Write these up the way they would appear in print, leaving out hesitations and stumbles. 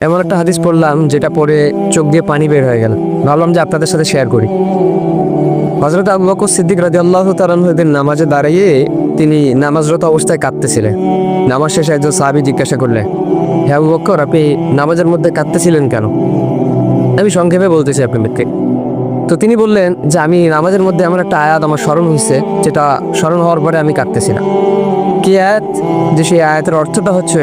এমন একটা হাদিস পড়লাম যেটা পড়ে চোখ দিয়ে পানি বের হয়ে গেল। ভাবলাম যে আপনাদের সাথে শেয়ার করি। হযরত আবু বকর সিদ্দিক রাদিয়াল্লাহু তাআলা আনহু নামাজে দাঁড়িয়ে তিনি নামাজরত অবস্থায় কাঁদতেছিলেন। নামাজ শেষে একজন সাহাবী জিজ্ঞাসা করলেন, হে আবু বকর, আপনি নামাজের মধ্যে কাঁদতেছিলেন কেন? আমি সংক্ষেপে বলতেছি আপনাদেরকে। তো তিনি বললেন যে আমি নামাজের মধ্যে এমন একটা আয়াত আমার স্মরণ হয়েছে, যেটা স্মরণ হওয়ার পরে আমি কাঁদতেছিলাম। কি আয়াত? যে সেই আয়াতের অর্থটা হচ্ছে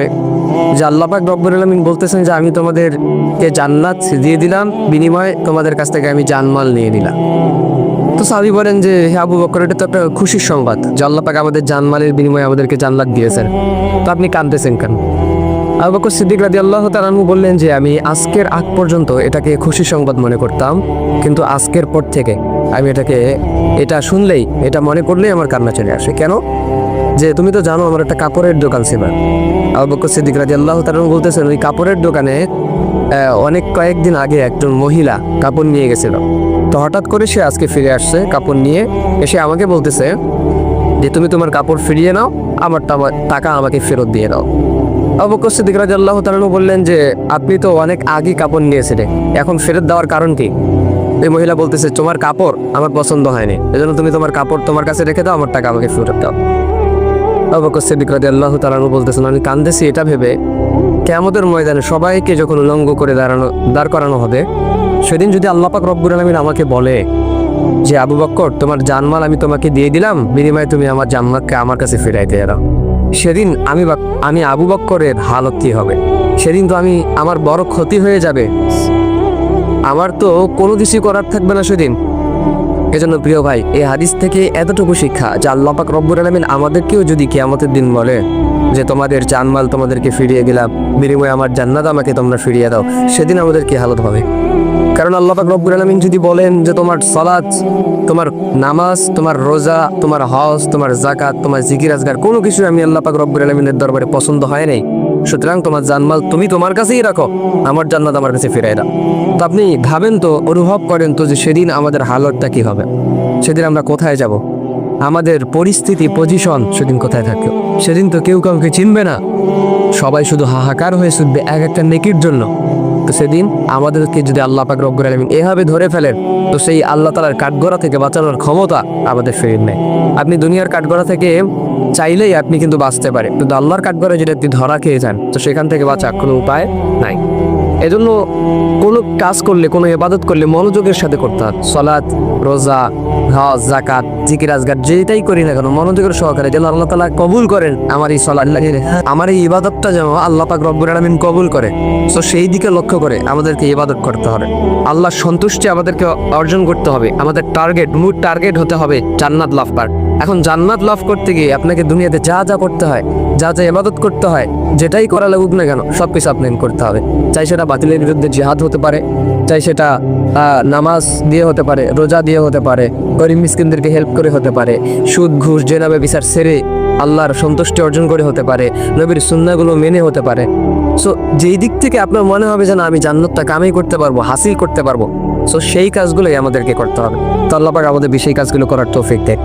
যে আল্লাহ পাক রব্বুল আলামিন বলতেছেন যে আমি তোমাদেরকে জান্নাত দিয়ে দিলাম, বিনিময়ে তোমাদের কাছ থেকে আমি জানমাল নিয়ে নিলাম। তো সাহাবী বলেন যে হে আবু বকর, এটা তো একটা খুশির সংবাদ যে আল্লাহ পাক আমাদের জানমালের বিনিময়ে আমাদেরকে জান্নাত দিয়েছেন, তো আপনি কাঁদতেছেন কেন? আবু বকর সিদ্দিক রাদিয়াল্লাহু তাআলা আনহু বললেন যে আমি আজকের আগ পর্যন্ত এটাকে খুশির সংবাদ মনে করতাম, কিন্তু আজকের পর থেকে আমি এটা শুনলেই, এটা মনে করলেই আমার কান্না চলে আসে। কেন? যে তুমি তো জানো আমার একটা কাপড়ের দোকান ছিল। আবু বকর সিদ্দিক রাদিয়াল্লাহু তাআলা আনহু বলতেছেন ওই কাপড়ের দোকানে কয়েকদিন আগে একজন মহিলা কাপড় নিয়ে গেছিল। তো হঠাৎ করে সে আজকে ফিরে আসছে কাপড় নিয়ে, এসে আমাকে বলতেছে যে তুমি তোমার কাপড় ফিরিয়ে নাও, আমার টাকা আমাকে ফেরত দিয়ে দাও। আবু বকর সিদ্দিক রাদিয়াল্লাহু তাআলা আনহু বললেন যে আপনি তো অনেক আগে কাপড় নিয়েছিলেন, এখন ফেরত দেওয়ার কারণ কি? এই মহিলা বলতেছে তোমার কাপড় আমার পছন্দ হয়নি, এজন্য তুমি তোমার কাপড় তোমার কাছে রেখে দাও, আমার টাকা আমাকে ফেরত দাও। আবু বকর সিদ্দিক রাদিয়াল্লাহু তাআলা আনহু বলতেছেন আমি কাঁদতেছি এটা ভেবে, কিয়ামতের ময়দানে সবাইকে যখন উলঙ্গ করে দাঁড় করানো হবে, সেদিন যদি আল্লাহ পাক রব্বুল আলামিন আমাকে বলে যে আবু বকর তোমার জানমাল আমি তোমাকে দিয়ে দিলাম, বিনিময়ে তুমি আমার জান্নাতকে আমার কাছে ফিরাইতে দাও, সেদিন আমি আবু বকরের হালত কি হবে? সেদিন তো আমার বড় ক্ষতি হয়ে যাবে, আমার তো কোনো কিছুই করার থাকবে না সেদিন। এজন্য প্রিয় ভাই, এই হাদিস থেকে এতটুকু শিক্ষা যে আল্লাহ পাক রব্বুল আলামিন আমাদেরকেও যদি কিয়ামতের দিন বলে যে তোমাদের জানমাল তোমাদেরকে ফিরিয়ে দিলাম, বিনিময়ে আমার জান্নাত আমাকে তোমরা ফিরিয়ে দাও, সেদিন আমাদের কি হালত হবে? কারণ আল্লাহ পাক রব্বুল আলামিন যদি বলেন যে তোমার সালাত, তোমার নামাজ, তোমার রোজা, তোমার হজ, তোমার যাকাত, তোমার জিকির আজগার কোনো কিছু আমি আল্লাহ পাক রব্বুল আলামিনের দরবারে পছন্দ হয় নাই, সুতরাং তোমার জানমাল তুমি তোমার কাছেই রাখো, আমার জান্নাত আমার কাছে ফিরাই দাও। তো আপনি ভাবেন তো, অনুভব করেন তো যে সেদিন আমাদের হালতটা কি হবে? সেদিন আমরা কোথায় যাব? আমাদের পরিস্থিতি, পজিশন সেদিন কোথায় থাকবে? সেদিন তো কেউ কাউকে চিনবে না, সবাই শুধু হাহাকার হয়ে ছুটবে এক একটা নেকির জন্য। তো সেদিন আমাদেরকে যদি আল্লাহ পাক রব্বুল আলামিন এভাবে ধরে ফেলেন, তো সেই আল্লাহ তাআলার কাঠগড়া থেকে বাঁচানোর ক্ষমতা আমাদের ফিরে নেয়। আপনি দুনিয়ার কাঠগড়া থেকে চাইলেই আপনি কিন্তু বাঁচতে পারেন, কিন্তু আল্লাহর কাঠগড়া যদি আপনি ধরা খেয়ে যান, তো সেখান থেকে বাঁচার কোনো উপায় নাই। এজন্য কোনো কাজ করলে, কোনো ইবাদত করলে মনোযোগের সাথে করতে হবে। সালাত, রোজা, হজ, যাকাত, জিকির আজগার যেটাই করি না কেন মনোযোগের সহকারে যেন আল্লাহ তাআলা কবুল করেন আমার এই সালাত, আমার এই ইবাদতটা যেন আল্লাহ পাক রব্বুল আলামিন কবুল করে। তো সেই দিকে লক্ষ্য করে আমাদেরকে ইবাদত করতে হবে, আল্লাহর সন্তুষ্টি আমাদেরকে অর্জন করতে হবে। আমাদের মূল টার্গেট হতে হবে জান্নাত লাভ করার। এখন জান্নাত লাভ করতে গিয়ে আপনাকে দুনিয়াতে যা যা করতে হয়, যা যা ইবাদত করতে হয়, যেটাই করা লাগুক না কেন সবকিছু আপনাকে করতে হবে। চাই সেটা বাতিলের বিরুদ্ধে জিহাদ হতে পারে, চাই সেটা নামাজ দিয়ে হতে পারে, রোজা দিয়ে হতে পারে, গরিব মিসকিনদেরকে হেল্প করে হতে পারে, সুদ ঘুষ জেনা ব্যভিচার ছেড়ে আল্লাহর সন্তুষ্টি অর্জন করে হতে পারে, নবীর সুন্নাহগুলো মেনে হতে পারে। সো যেই দিক থেকে আপনার মনে হবে যে না আমি জান্নাতটা কামাই করতে পারবো, হাসিল করতে পারবো, সো সেই কাজগুলোই আমাদেরকে করতে হবে। তো আল্লাহ পাক আমাদের সেই কাজগুলো করার তৌফিক দেয়।